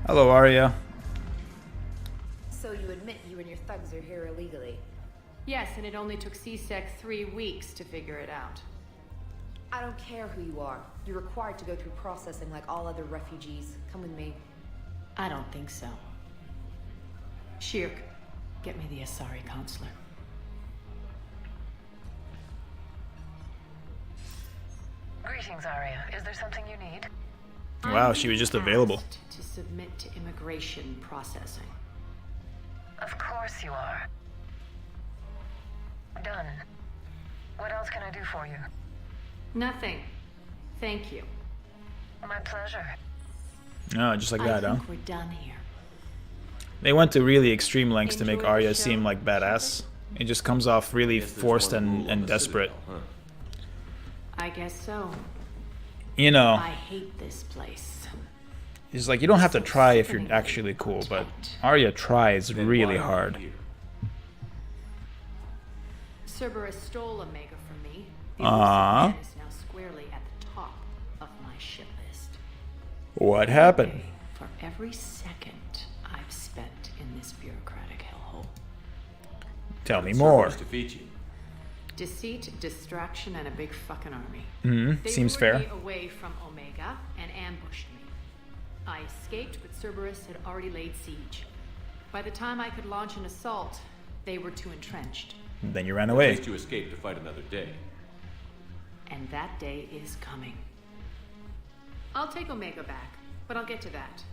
Hello, Arya. So you admit you and your thugs are here illegally? Yes, and it only took CSEC 3 weeks to figure it out. I don't care who you are. You're required to go through processing like all other refugees. Come with me. I don't think so. Shirk, get me the Asari consular. Greetings, Arya. Is there something you need? Wow, she was just available. Asked to submit to immigration processing. Of course you are. Done. What else can I do for you? Nothing. Thank you. My pleasure. Oh, just like that, I huh? think we're done here. They went to really extreme lengths to make Enjoy the Arya show, seem like badass. It just comes off really forced and desperate. I guess so. You know, I hate this place. it's like you don't have to try if you're actually cool, but Arya tries really hard. Cerberus stole Omega from me. The Aww. man is now squarely at the top of my shit list. What happened? For every second I've spent in this bureaucratic hellhole. Tell me more. Defeat you. Deceit, distraction, and a big fucking army. They Seems lured fair. me away from Omega and ambushed me. I escaped, but Cerberus had already laid siege. By the time I could launch an assault, they were too entrenched. Then you ran At away. least you escaped to fight another day. And that day is coming. I'll take Omega back, but I'll get to that.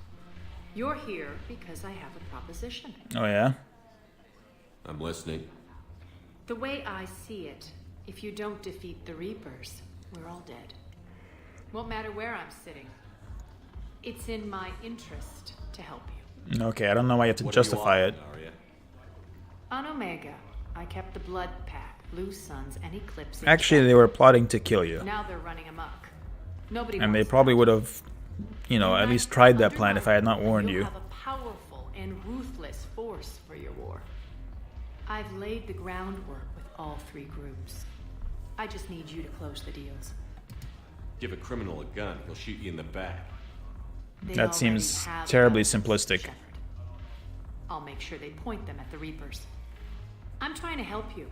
You're here because I have a proposition. Oh yeah? I'm listening. The way I see it, if you don't defeat the Reapers, we're all dead. Won't matter where I'm sitting. It's in my interest to help you. Okay, I don't know why you have to What justify are you it. offering, Arya? On Omega, I kept the Blood Pack, Blue Suns, and Eclipse. in Actually, check. they were plotting to kill you. Now they're running amok. Nobody And they wants probably that. would have, you know, at least tried that plan if I had not warned you. Have a powerful and ruthless force for your war. I've laid the groundwork with all 3 groups. I just need you to close the deals. Give a criminal a gun, he'll shoot you in the back. They That already seems have terribly weapons, simplistic. Shepard. I'll make sure they point them at the Reapers. I'm trying to help you.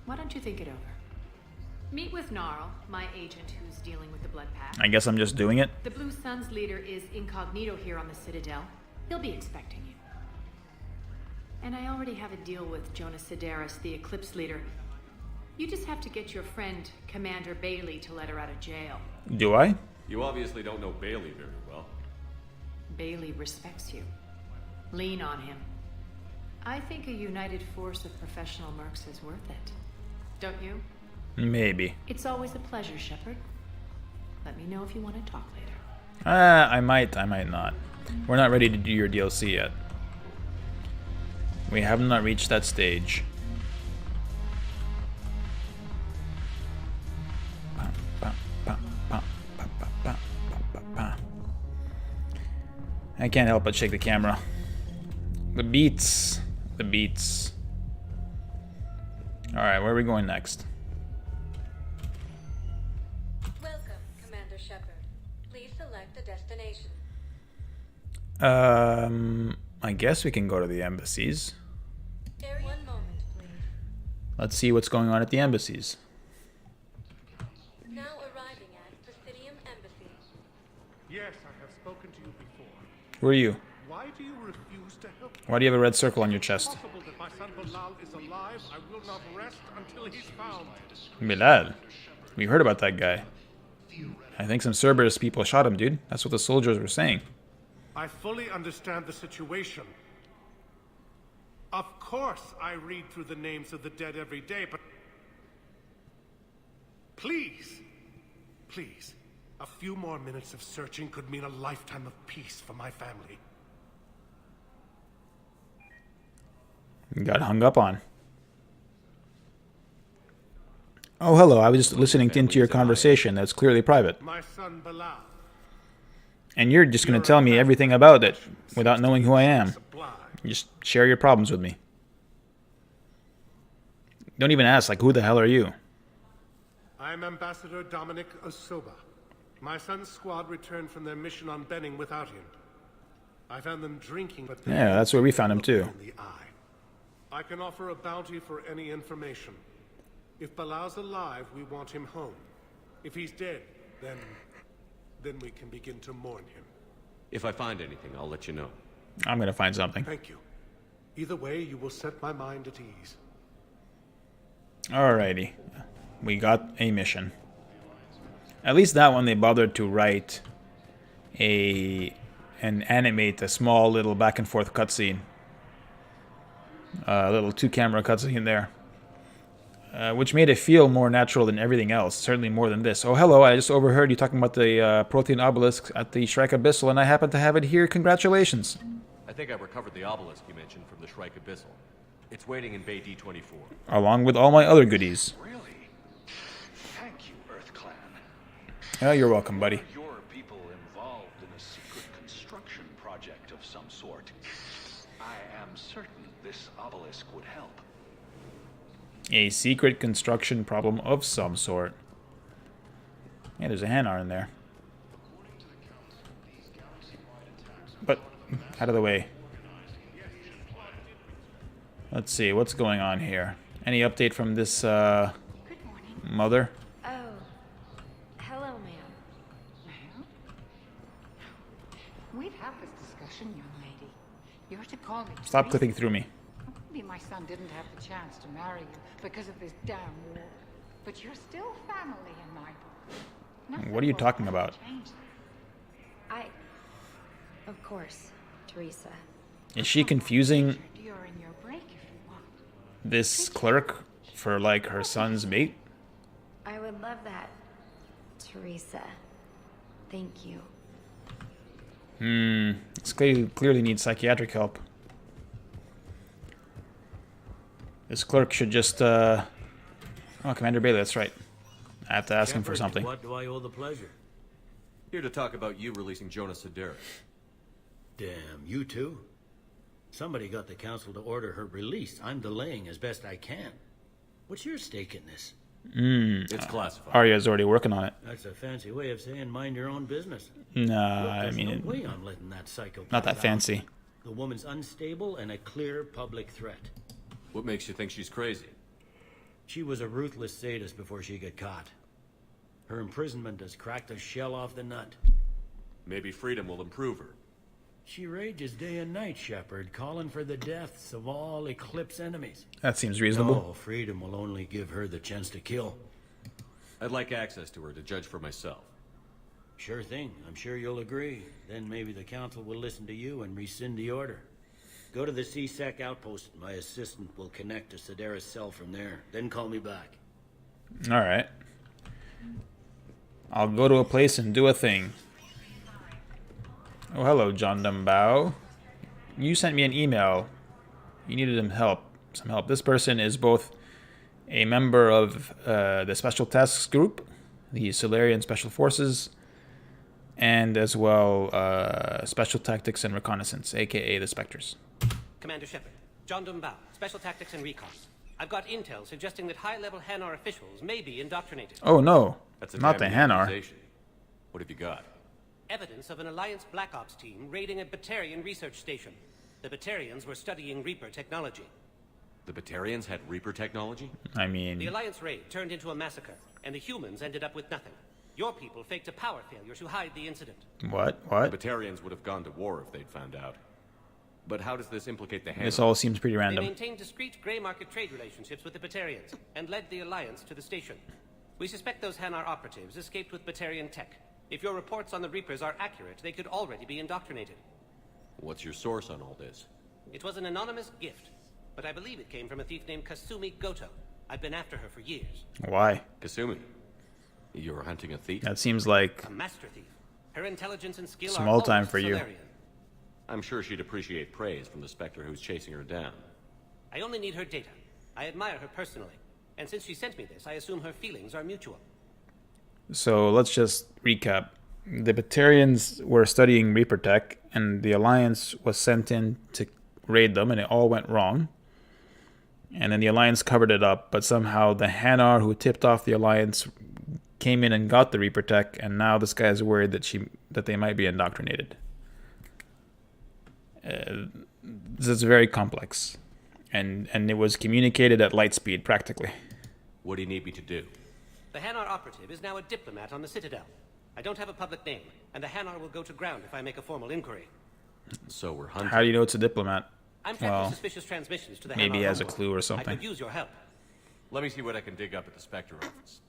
Why don't you think it over? Meet with Gnarl, my agent who's dealing with the Blood Pack. I guess I'm just doing it. The Blue Suns leader is incognito here on the Citadel. He'll be expecting you. And I already have a deal with Jonas Sidaris, the Eclipse leader. You just have to get your friend, Commander Bailey, to let her out of jail. Do I? You obviously don't know Bailey very well. Bailey respects you. Lean on him. I think a united force of professional mercs is worth it. Don't you? Maybe. It's always a pleasure, Shepard. Let me know if you want to talk later. I might not. We're not ready to do your DLC yet. We have not reached that stage. I can't help but shake the camera. The beats. The beats. Alright, where are we going next? Welcome, Commander Shepard. Please select a destination. I guess we can go to the embassies. One moment, please. Let's see what's going on at the embassies. Now arriving at Presidium Embassy. Yes, I have spoken to you before. Who are you? Why do you refuse to help? Why do you have a red circle on your It's chest? possible that my son Bilal is alive. I will not rest until he's found. Bilal. We heard about that guy. I think some Cerberus people shot him, dude. That's what the soldiers were saying. I fully understand the situation. Of course, I read through the names of the dead every day, but please, please, a few more minutes of searching could mean a lifetime of peace for my family. Got hung up on. Oh, hello. I was just listening into your conversation. That's clearly private. My son Bilal. And you're just going to tell me everything about it without knowing who I am. Just share your problems with me. Don't even ask, like, who the hell are you? I am Ambassador Dominic Osoba. My son's squad returned from their mission on Benning without him. I found them drinking, but Yeah, that's where we found him too. in the eye. I can offer a bounty for any information. If Balal's alive, we want him home. If he's dead, then we can begin to mourn him. If I find anything, I'll let you know. I'm gonna find something. Thank you. Either way, you will set my mind at ease. Alrighty. We got a mission. At least that one they bothered to write and animate a small little back and forth cutscene. A little 2-camera cutscene there. Which made it feel more natural than everything else. Certainly more than this. Oh, hello, I just overheard you talking about the protein obelisk at the Shrike Abyssal, and I happen to have it here. Congratulations. I think I recovered the obelisk you mentioned from the Shrike Abyssal. It's waiting in Bay D24. Along with all my other goodies. Really? Thank you, Earth Clan. Oh, you're welcome, buddy. Your people involved in a secret construction project of some sort. I am certain this obelisk would help. A secret construction problem of some sort. Yeah, there's a Hanar in there. But, out of the way. Let's see, what's going on here? Any update from this, Good morning. mother? Oh. Hello, ma'am. Ma'am? We've had this discussion, young lady. You're to call me Stop Teresa. clicking through me. Maybe my son didn't have the chance to marry you because of this damn war. But you're still family in my book. Nothing What are you will talking ever about? change that. Of course, Teresa. Is she confusing During your break if you want. this clerk for, like, her son's mate? I would love that, Teresa. Thank you. This clearly needs psychiatric help. This clerk should just, Oh, Commander Bailey, that's right. I have to ask him for something. What do I owe the pleasure? Here to talk about you releasing Jonas Sedaris. Damn, you too? Somebody got the council to order her release. I'm delaying as best I can. What's your stake in this? It's classified. Arya's already working on it. That's a fancy way of saying mind your own business. Nah, Look, I there's mean, no way I'm letting that psychopath not that out. fancy. The woman's unstable and a clear public threat. What makes you think she's crazy? She was a ruthless sadist before she got caught. Her imprisonment has cracked the shell off the nut. Maybe freedom will improve her. She rages day and night, Shepard, calling for the deaths of all Eclipse enemies. That seems reasonable. No, freedom will only give her the chance to kill. I'd like access to her to judge for myself. Sure thing. I'm sure you'll agree. Then maybe the council will listen to you and rescind the order. Go to the C-Sec outpost. My assistant will connect to Sedaris' cell from there. Then call me back. Alright. I'll go to a place and do a thing. Oh, hello, John Dumbao. You sent me an email. You needed some help. This person is both a member of the Special Tasks Group, the Solarian Special Forces, and as well Special Tactics and Reconnaissance, aka the Spectres. Commander Shepard, John Dumbao, Special Tactics and Recon. I've got intel suggesting that high-level Hanar officials may be indoctrinated. Oh no, That's a not the damning Hanar. accusation. What have you got? Evidence of an Alliance Black Ops team raiding a Batarian research station. The Batarians were studying Reaper technology. The Batarians had Reaper technology? I The mean, Alliance raid turned into a massacre, and the humans ended up with nothing. Your people faked a power failure to hide the incident. what? The Batarians would have gone to war if they'd found out. But how does this implicate the Hanar? This all seems pretty They random. maintained discreet gray market trade relationships with the Batarians, and led the Alliance to the station. We suspect those Hanar operatives escaped with Batarian tech. If your reports on the Reapers are accurate, they could already be indoctrinated. What's your source on all this? It was an anonymous gift, but I believe it came from a thief named Kasumi Goto. I've been after her for years. Why? Kasumi, you're hunting a thief? That seems like A master thief. Her intelligence and skill Small are time almost for you. Solarian. I'm sure she'd appreciate praise from the Spectre who's chasing her down. I only need her data. I admire her personally. And since she sent me this, I assume her feelings are mutual. So let's just recap. The Batarians were studying Reaper tech, and the Alliance was sent in to raid them, and it all went wrong. And then the Alliance covered it up, but somehow the Hanar who tipped off the Alliance came in and got the Reaper tech, and now this guy is worried that they might be indoctrinated. This is very complex. And it was communicated at light speed, practically. What do you need me to do? The Hanar operative is now a diplomat on the Citadel. I don't have a public name, and the Hanar will go to ground if I make a formal inquiry. So we're hunting. How do you know it's a diplomat? I'm tracking suspicious transmissions to the Hanar maybe he has a homeworld. clue or I something. could use your help. Let me see what I can dig up at the Spectre office.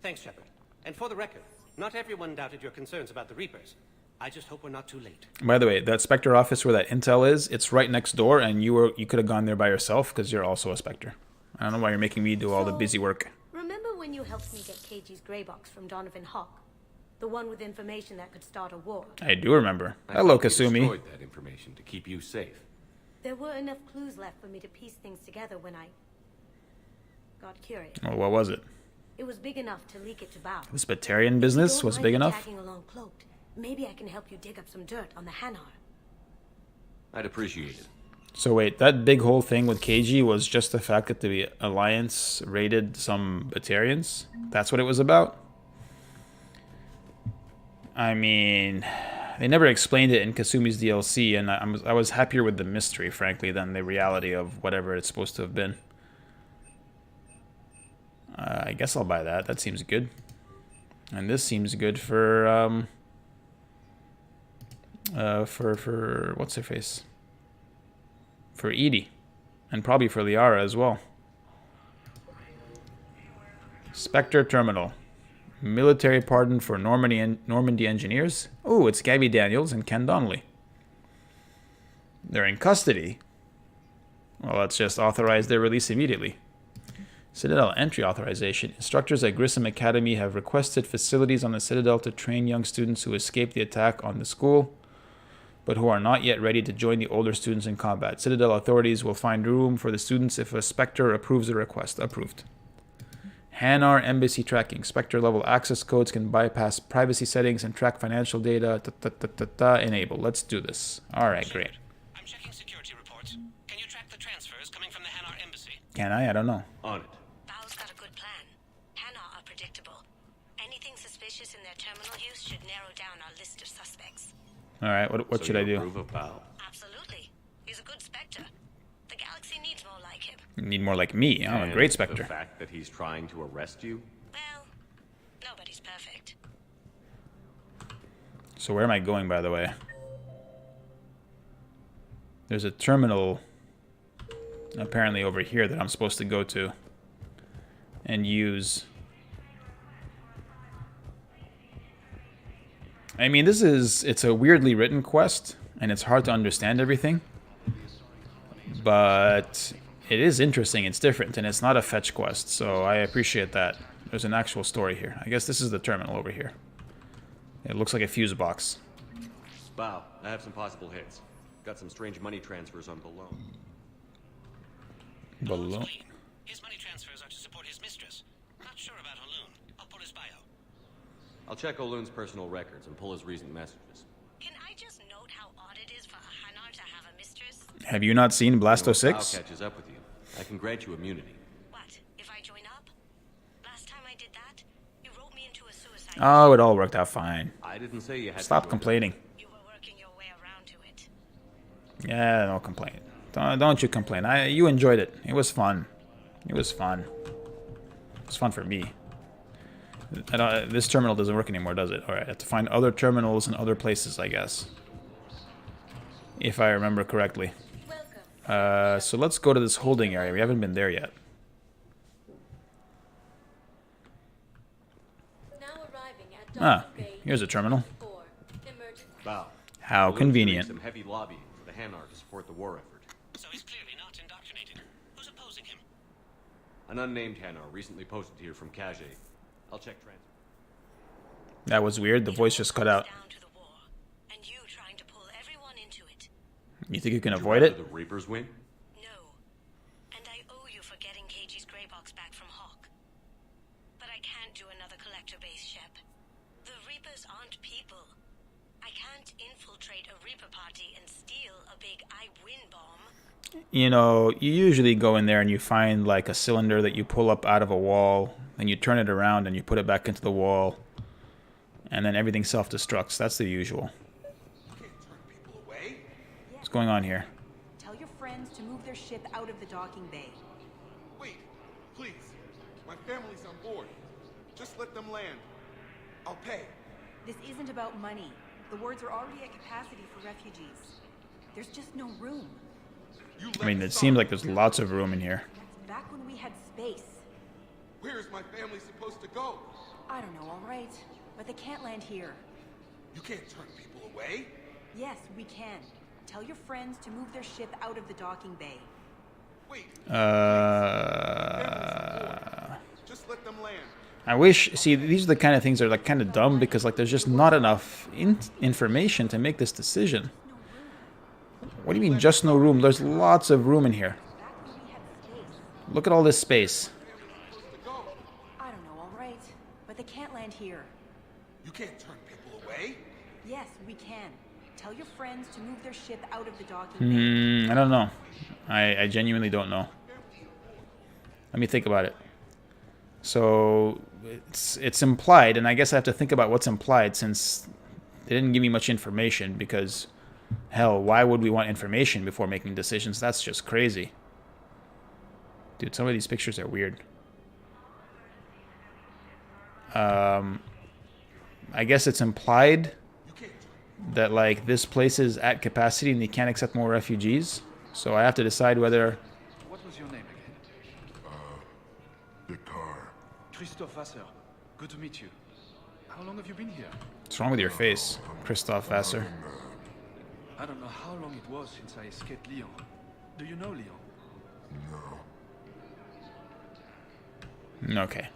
Thanks, Shepard. And for the record, not everyone doubted your concerns about the Reapers. I just hope we're not too late. By the way, that Spectre office where that intel is, it's right next door, and you could have gone there by yourself because you're also a Spectre. I don't know why you're making me do all the busy work. Remember when you helped me get KG's grey box from Donovan Hawk? The one with information that could start a war. I do remember. I Hello, thought you Kasumi. destroyed that information to keep you safe. There were enough clues left for me to piece things together when I got curious. Well, what was it? It was big enough to leak it to Bao. This Batarian business was big enough? Tagging along cloaked. Maybe I can help you dig up some dirt on the Hanar. I'd appreciate it. So wait, that big whole thing with KG was just the fact that the Alliance raided some Batarians? That's what it was about? I mean, they never explained it in Kasumi's DLC, and I was happier with the mystery, frankly, than the reality of whatever it's supposed to have been. I guess I'll buy that. That seems good. And this seems good for what's her face? For Edie. And probably for Liara as well. Spectre Terminal. Military pardon for Normandy engineers. Oh, it's Gabby Daniels and Ken Donnelly. They're in custody. Well, let's just authorize their release immediately. Citadel entry authorization. Instructors at Grissom Academy have requested facilities on the Citadel to train young students who escaped the attack on the school, but who are not yet ready to join the older students in combat. Citadel authorities will find room for the students if a Spectre approves the request. Approved. Hanar Embassy tracking. Spectre level access codes can bypass privacy settings and track financial data. Enable. Let's do this. Alright, great. I'm checking security reports. Can you track the transfers coming from the Hanar Embassy? Can I don't know. On it. Bao's got a good plan. Hanar are predictable. Anything suspicious in their terminal use should narrow down our list of suspects. Alright, what So should I you do? approve of Bao? Absolutely. He's a good Spectre. The galaxy needs more like him. You need more like me. I'm a And great Spectre. The fact that he's trying to arrest you? Well, nobody's perfect. So where am I going, by the way? There's a terminal apparently over here that I'm supposed to go to and use. I mean, it's a weirdly written quest, and it's hard to understand everything. But it is interesting, it's different, and it's not a fetch quest, so I appreciate that. There's an actual story here. I guess this is the terminal over here. It looks like a fuse box. Bao, I have some possible hits. Got some strange money transfers on Balone. Below. His money transfers are to support his mistress. Not sure about Haloon. I'll pull his bio. I'll check O'Loon's personal records and pull his recent messages. Can I just note how odd it is for a Hanar to have a mistress? Have you not seen Blasto When 6? Bao catches up with you, I can grant you immunity. What, if I join up? Last time I did that, you wrote me into a suicide. Oh, it all worked out fine. I didn't say you had Stop to complaining. You were working your way around to it. Yeah, no complaint. Don't you complain. You enjoyed it. It was fun. It was fun. It was fun for me. This terminal doesn't work anymore, does it? Alright, I have to find other terminals in other places, I guess. If I remember correctly. So let's go to this holding area. We haven't been there yet. Now arriving at Ah, here's a terminal. Bao. How O'Loon's convenient. doing some heavy lobbying for the Hanar to support the war effort. So he's clearly not indoctrinated. Who's opposing him? An unnamed Hanar recently posted here from Kajay. I'll check transfer. That was weird. The voice just cut out. Down to the war, and you trying to pull everyone into it. You think you can Would you avoid rather it? the Reapers win? No. And I owe you for getting KG's grey box back from Hawk. But I can't do another collector base, Shep. The Reapers aren't people. I can't infiltrate a Reaper party and steal a big I win bomb. You know, you usually go in there and you find like a cylinder that you pull up out of a wall, and you turn it around and you put it back into the wall, and then everything self-destructs. That's the usual. going on here? Tell your friends to move their ship out of the docking bay. Wait, please. My family's on board. Just let them land. I'll pay. This isn't about money. The wards are already at capacity for refugees. There's just no room. I mean, it seems like there's lots of room in here. That's back when we had space. Where is my family supposed to go? I don't know, all right. But they can't land here. You can't turn people away. Yes, we can. Tell your friends to move their ship out of the docking bay. Wait. Just let them land. I wish, see, these are the kind of things that are like kind of dumb because like there's just not enough information to make this decision. What do you mean just no room? There's lots of room in here. Look at all this space. I don't know, all right. But they can't land here. You can't turn people away. Yes, we can. Tell your friends to move their ship out of the docking bay. I don't know. I genuinely don't know. Let me think about it. So it's implied, and I guess I have to think about what's implied since they didn't give me much information because, hell, why would we want information before making decisions? That's just crazy. Dude, some of these pictures are weird. I guess it's implied that like this place is at capacity and they can't accept more refugees. So I have to decide whether... What was your name again? Christoph Wasser. Good to meet you. How long have you been here? What's wrong with your face, Christoph Wasser? I don't know how long it was since I escaped Lyon. Do you know Lyon? Okay.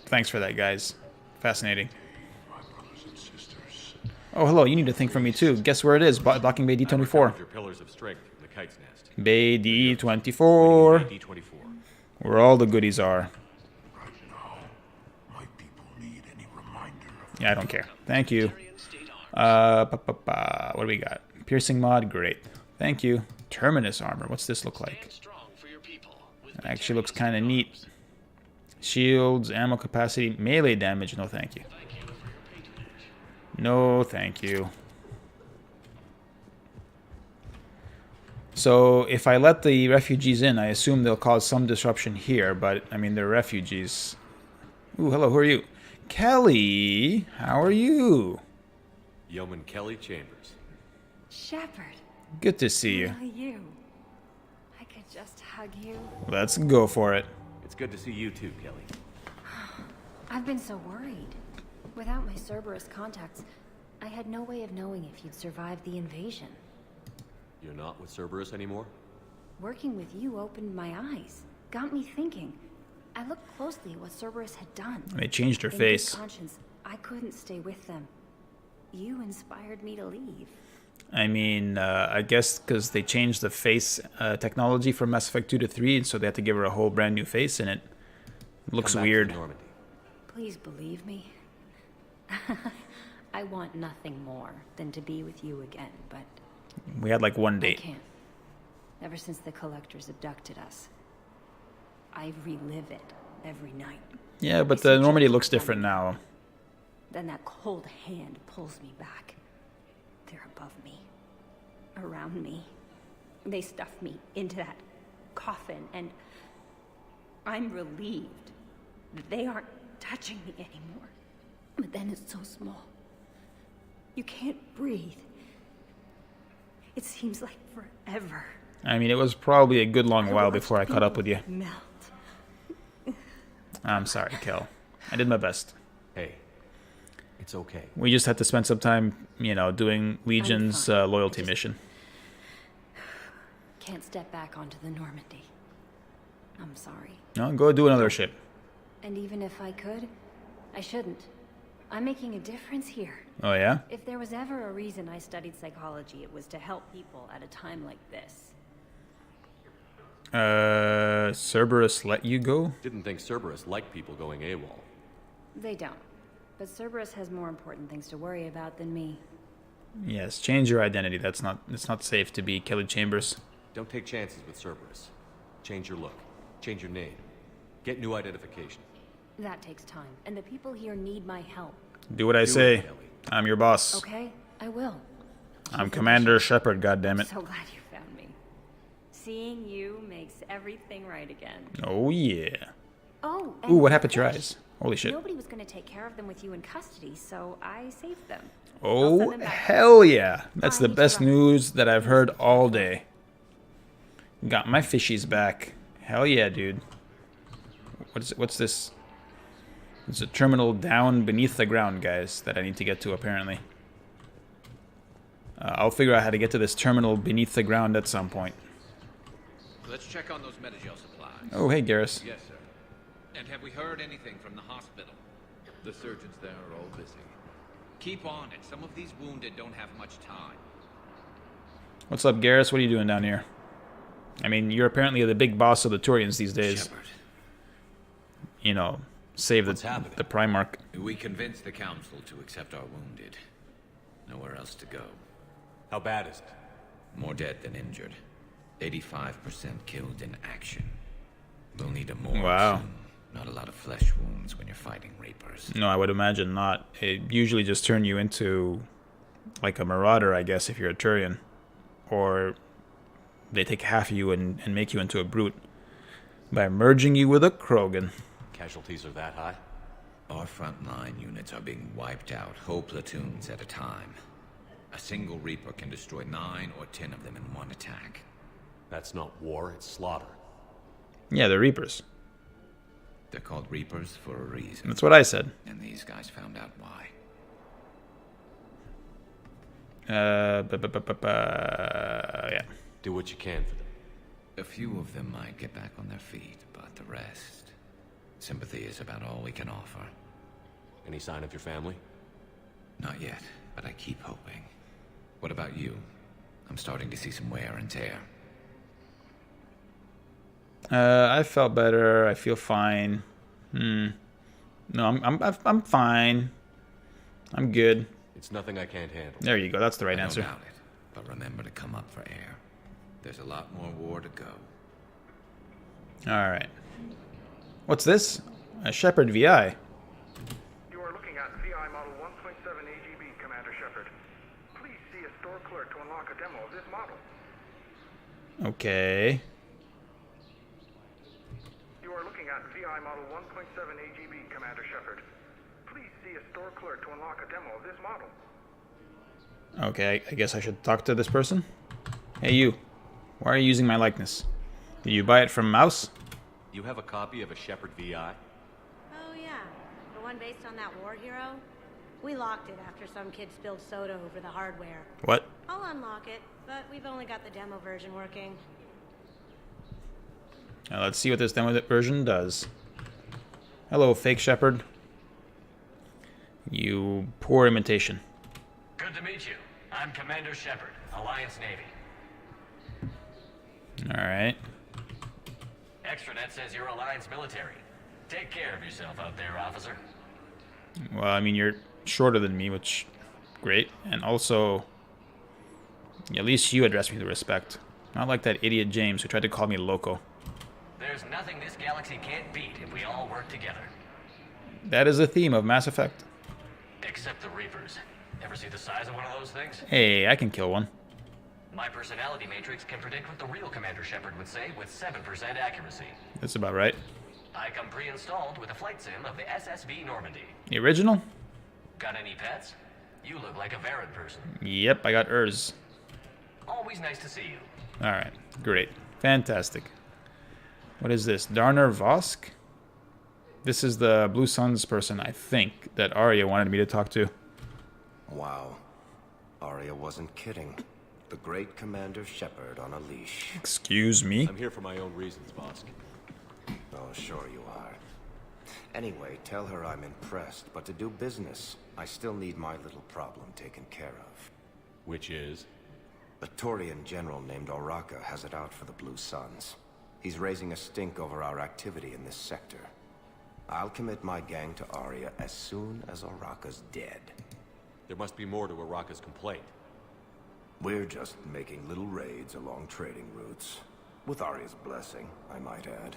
Thanks for that, guys. Fascinating. Oh, hello. You need to think for me, too. Guess where it is? Docking Bay D24. Your pillars of strength from the kite's nest. Bay D24. D24. Where all the goodies are. Yeah, I don't care. Thank you. What do we got? Piercing mod, great. Thank you. Terminus armor. What's this look like? It actually looks kind of neat. Shields, ammo capacity, melee damage. No, thank you. No, thank you. So, if I let the refugees in, I assume they'll cause some disruption here, but, I mean, they're refugees. Ooh, hello, who are you? Kelly, how are you? Yeoman Kelly Chambers. Shepard. Good to see you. Really you. I could just hug you. Let's go for it. It's good to see you too, Kelly. I've been so worried. Without my Cerberus contacts, I had no way of knowing if you'd survived the invasion. You're not with Cerberus anymore? Working with you opened my eyes, got me thinking. I looked closely at what Cerberus had done. They changed her In face. good conscience, I couldn't stay with them. You inspired me to leave. I mean, I guess because they changed the face technology from Mass Effect 2 to 3, so they had to give her a whole brand new face, and it looks weird. Please believe me. I want nothing more than to be with you again, but... We had like one date. I can't. Ever since the Collectors abducted us, I relive it every night. Yeah, but the Normandy looks different now. Then that cold hand pulls me back. They're above me, around me. They stuff me into that coffin, and I'm relieved that they aren't touching me anymore. But then it's so small. You can't breathe. It seems like forever. I mean, it was probably a good long while before I caught up with you. Melt. I'm sorry, Kel. I did my best. Hey, it's okay. We just had to spend some time, you know, doing Legion's loyalty mission. Can't step back onto the Normandy. I'm sorry. No, go do another ship. And even if I could, I shouldn't. I'm making a difference here. Oh, yeah? If there was ever a reason I studied psychology, it was to help people at a time like this. Cerberus let you go? Didn't think Cerberus liked people going AWOL. They don't. But Cerberus has more important things to worry about than me. Yes, change your identity. It's not safe to be Kelly Chambers. Don't take chances with Cerberus. Change your look. Change your name. Get new identification. That takes time, and the people here need my help. Do what I say. I'm your boss. Okay, I will. I'm Commander Shepard, goddammit. So glad you found me. Seeing you makes everything right again. Oh, yeah. Oh, Ooh, what happened to your eyes? Holy shit. Nobody was going to take care of them with you in custody, so I saved them. Oh, hell yeah. That's the best news that I've heard all day. Got my fishies back. Hell yeah, dude. What's this? It's a terminal down beneath the ground, guys, that I need to get to, apparently. I'll figure out how to get to this terminal beneath the ground at some point. Let's check on those Metagel supplies. Oh, hey, Garrus. Yes, sir. And have we heard anything from the hospital? The surgeons there are all busy. Keep on it. Some of these wounded don't have much time. What's up, Garrus? What are you doing down here? I mean, you're apparently the big boss of the Turians these days. Shepard. You know, save the Primarch. We convinced the Council to accept our wounded. Nowhere else to go. How bad is it? More dead than injured. 85% killed in action. We'll need a morgue soon. Not a lot of flesh wounds when you're fighting Reapers. No, I would imagine not. It usually just turn you into like a marauder, I guess, if you're a Turian. Or they take half of you and make you into a brute by merging you with a Krogan. Casualties are that high? Our frontline units are being wiped out, whole platoons at a time. A single Reaper can destroy 9 or 10 of them in one attack. That's not war, it's slaughter. Yeah, they're Reapers. They're called Reapers for a reason. That's what I said. And these guys found out why. Yeah. Do what you can for them. A few of them might get back on their feet, but the rest... Sympathy is about all we can offer. Any sign of your family? Not yet, but I keep hoping. What about you? I'm starting to see some wear and tear. I felt better. I feel fine. No, I'm fine. I'm good. It's nothing I can't handle. There you go. That's the right answer. I don't doubt it, but remember to come up for air. There's a lot more war to go. All right. What's this? A Shepard VI. You are looking at VI model 1.7 AGB, Commander Shepard. Please see a store clerk to unlock a demo of this model. Okay. You are looking at VI model 1.7 AGB, Commander Shepard. Please see a store clerk to unlock a demo of this model. Okay, I guess I should talk to this person. Hey, you. Why are you using my likeness? Did you buy it from Mouse? You have a copy of a Shepard VI? Oh, yeah. The one based on that war hero? We locked it after some kid spilled soda over the hardware. What? I'll unlock it, but we've only got the demo version working. Now let's see what this demo version does. Hello, fake Shepard. You poor imitation. Good to meet you. I'm Commander Shepard, Alliance Navy. Alright. Extranet says you're Alliance military. Take care of yourself out there, officer. Well, I mean, you're shorter than me, which... great. And also... at least you address me with respect. Not like that idiot James who tried to call me loco. There's nothing this galaxy can't beat if we all work together. That is the theme of Mass Effect. Except the Reapers. Ever see the size of one of those things? Hey, I can kill one. My personality matrix can predict what the real Commander Shepard would say with 7% accuracy. That's about right. I come pre-installed with a flight sim of the SSB Normandy. The original? Got any pets? You look like a Varad person. Yep, I got Urs. Always nice to see you. Alright, great. Fantastic. What is this? Darner Vosk? This is the Blue Suns person, I think, that Arya wanted me to talk to. Wow. Arya wasn't kidding. The great Commander Shepard on a leash. Excuse me? I'm here for my own reasons, Vosk. Oh, sure you are. Anyway, tell her I'm impressed, but to do business, I still need my little problem taken care of. Which is? A Turian general named Oraka has it out for the Blue Suns. He's raising a stink over our activity in this sector. I'll commit my gang to Arya as soon as Oraka's dead. There must be more to Oraka's complaint. We're just making little raids along trading routes. With Arya's blessing, I might add.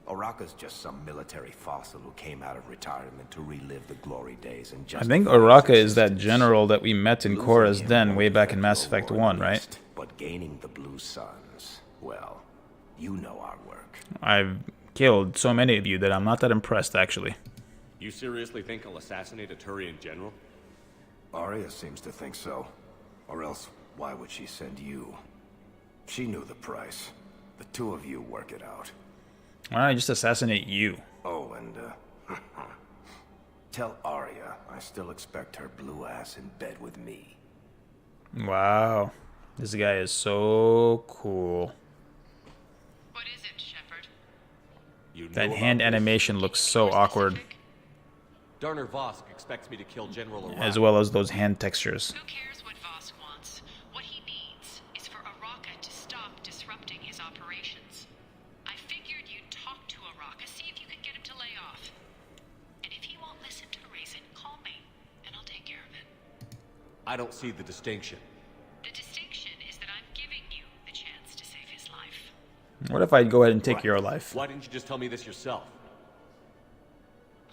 Oraka's just some military fossil who came out of retirement to relive the glory days and I think Oraka is that general that we met in Korra's Den way back in Mass Effect 1, right? But gaining the Blue Suns, well, you know our work. I've killed so many of you that I'm not that impressed, actually. You seriously think I'll assassinate a Turian general? Arya seems to think so. Or else, why would she send you? She knew the price. The two of you work it out. Why don't I just assassinate you? Oh, and, tell Arya I still expect her blue ass in bed with me. Wow. This guy is so cool. What is it, Shepard? That hand animation looks so awkward. Darner Vosk expects me to kill General Oraka. As well as those hand textures. Who cares what Vosk wants? What he needs is for Oraka to stop disrupting his operations. I figured you'd talk to Oraka, see if you can get him to lay off. And if he won't listen to reason, call me, and I'll take care of it. I don't see the distinction. The distinction is that I'm giving you the chance to save his life. What if I go ahead and take your life? Why didn't you just tell me this yourself?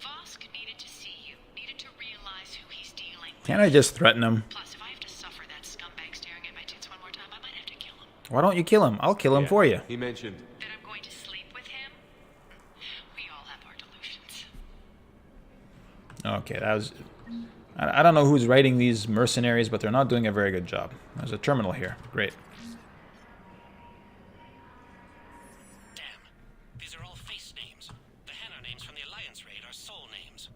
Vosk needed to see you, needed to realize who he's dealing with. Can't I just threaten him? Plus, if I have to suffer that scumbag staring at my tits one more time, I might have to kill him. Why don't you kill him? I'll kill him for you. He mentioned That I'm going to sleep with him? We all have our delusions. Okay, that was... I don't know who's writing these mercenaries, but they're not doing a very good job. There's a terminal here. Great. These are all face names. The Hanar names from the Alliance raid are soul names.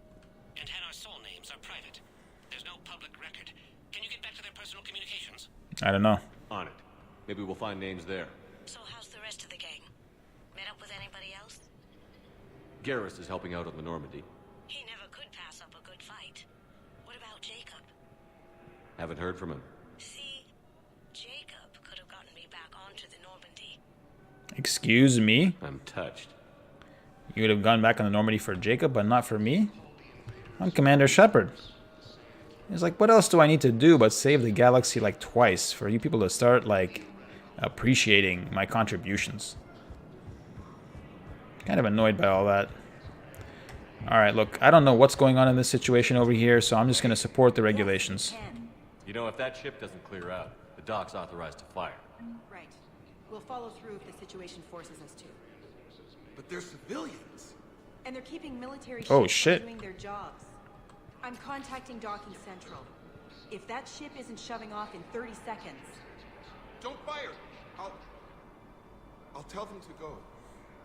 And Hanar soul names are private. There's no public record. Can you get back to their personal communications? I don't know. on it. Maybe we'll find names there. So how's the rest of the gang? Met up with anybody else? Garrus is helping out on the Normandy. He never could pass up a good fight. What about Jacob? Haven't heard from him. See, Jacob could have gotten me back onto the Normandy. Excuse me? I'm touched. You would have gone back on the Normandy for Jacob, but not for me? I'm Commander Shepard. It's like, what else do I need to do but save the galaxy like twice for you people to start, like, appreciating my contributions? Kind of annoyed by all that. Alright, look, I don't know what's going on in this situation over here, so I'm just going to support the regulations. You know, if that ship doesn't clear out, the dock's authorized to fire. Right. We'll follow through if the situation forces us to. But they're civilians. And they're keeping military Oh, ships shit. from doing their jobs. I'm contacting Docking Central. If that ship isn't shoving off in 30 seconds... Don't fire! I'll tell them to go.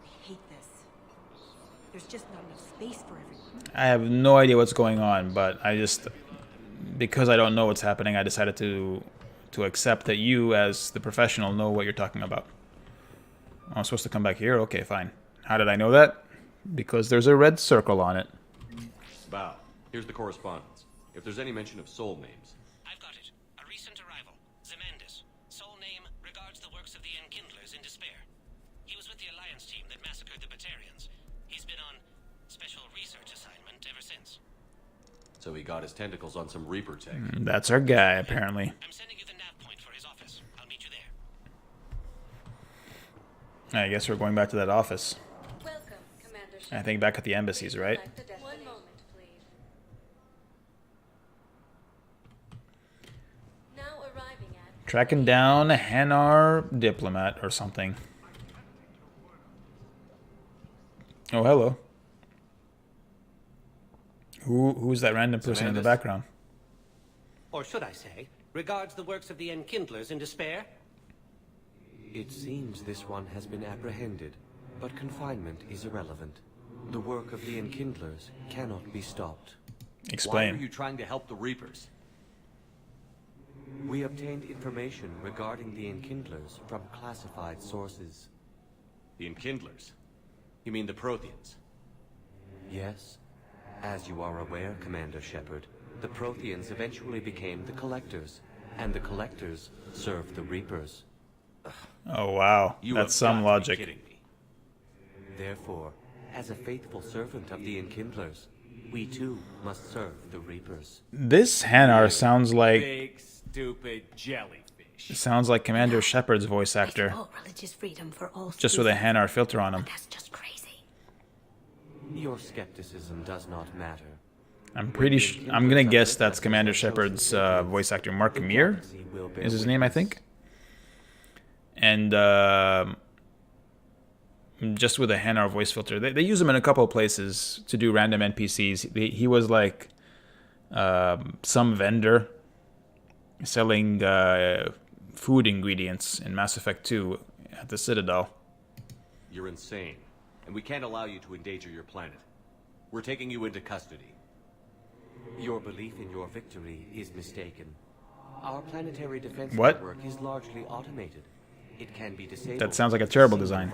I hate this. There's just not enough space for everyone. I have no idea what's going on, but I just... Because I don't know what's happening, I decided to accept that you, as the professional, know what you're talking about. I'm supposed to come back here? Okay, fine. How did I know that? Because there's a red circle on it. Bow. Here's the correspondence. If there's any mention of soul names. I've got it. A recent arrival. Zemandis. Soul name regards the works of the Enkindlers in despair. He was with the Alliance team that massacred the Batarians. He's been on special research assignment ever since. So he got his tentacles on some Reaper tech. That's our guy, apparently. I'm sending you the nav point for his office. I'll meet you there. I guess we're going back to that office. Welcome, Commander I think back at the embassies, right? One moment, please. Now arriving at... Tracking down a Hanar diplomat or something. Oh, hello. Who's that random person in the background? Or should I say, regards the works of the Enkindlers in despair? It seems this one has been apprehended, but confinement is irrelevant. The work of the Enkindlers cannot be stopped. Explain. Why are you trying to help the Reapers? We obtained information regarding the Enkindlers from classified sources. The Enkindlers? You mean the Protheans? Yes. As you are aware, Commander Shepard, the Protheans eventually became the Collectors, and the Collectors served the Reapers. Oh, wow. That's some logic. Therefore, as a faithful servant of the Enkindlers, we too must serve the Reapers. This Hanar sounds like... Big, stupid jellyfish. Sounds like Commander Shepard's voice actor. Religious freedom for all Just with a Hanar filter on him. That's just crazy. Your skepticism does not matter. I'm I'm gonna guess that's Commander Shepard's voice actor, Mark Meer, is his name, I think. And just with a Hanar voice filter, they use him in a couple of places to do random NPCs. He was like some vendor selling food ingredients in Mass Effect 2 at the Citadel. You're insane, and we can't allow you to endanger your planet. We're taking you into custody. Your belief in your victory is mistaken. Our planetary defense What? network is largely automated. It can be disabled. That sounds like a terrible design.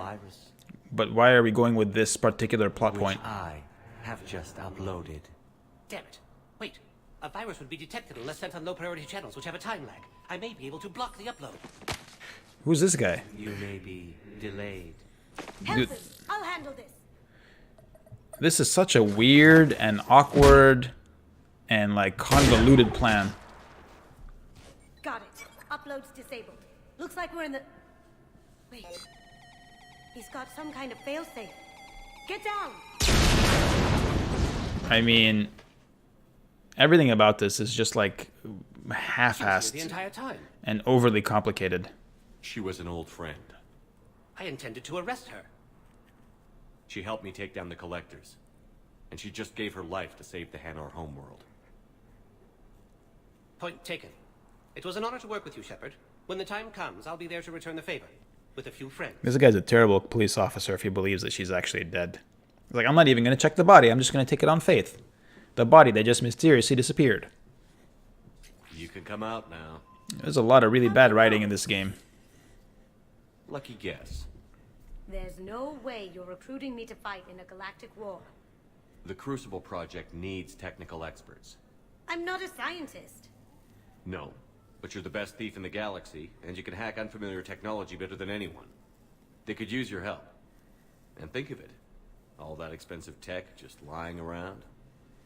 But why are we going with this particular plot point? I have just uploaded. Damn it. Wait. A virus would be detected unless sent on low-priority channels, which have a time lag. I may be able to block the upload. Who's this guy? You may be delayed. Dude, I'll handle this. this is such a weird and awkward and like convoluted plan. Got it. Upload's disabled. Looks like we're in the... Wait. He's got some kind of failsafe. Get down! I mean, everything about this is just like The half-assed entire time. and overly complicated. She was an old friend. I intended to arrest her. She helped me take down the Collectors. And she just gave her life to save the Hanar homeworld. Point taken. It was an honor to work with you, Shepard. When the time comes, I'll be there to return the favor. With a few friends. This guy's a terrible police officer if he believes that she's actually dead. He's like, I'm not even going to check the body. I'm just going to take it on faith. The body that just mysteriously disappeared. You can come out now. There's a lot of really bad writing in this game. Lucky guess. There's no way you're recruiting me to fight in a galactic war. The Crucible Project needs technical experts. I'm not a scientist. No, but you're the best thief in the galaxy, and you can hack unfamiliar technology better than anyone. They could use your help. And think of it. All that expensive tech just lying around.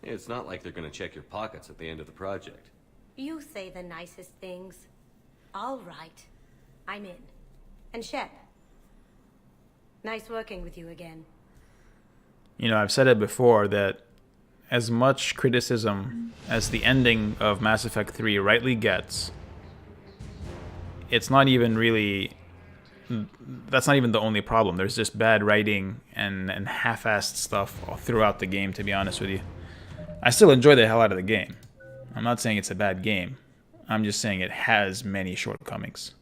It's not like they're gonna check your pockets at the end of the project. You say the nicest things. All right. I'm in. And Shep. Nice working with you again. You know, I've said it before that as much criticism as the ending of Mass Effect 3 rightly gets, it's not even really... That's not even the only problem. There's just bad writing and half-assed stuff all throughout the game, to be honest with you. I still enjoy the hell out of the game. I'm not saying it's a bad game. I'm just saying it has many shortcomings.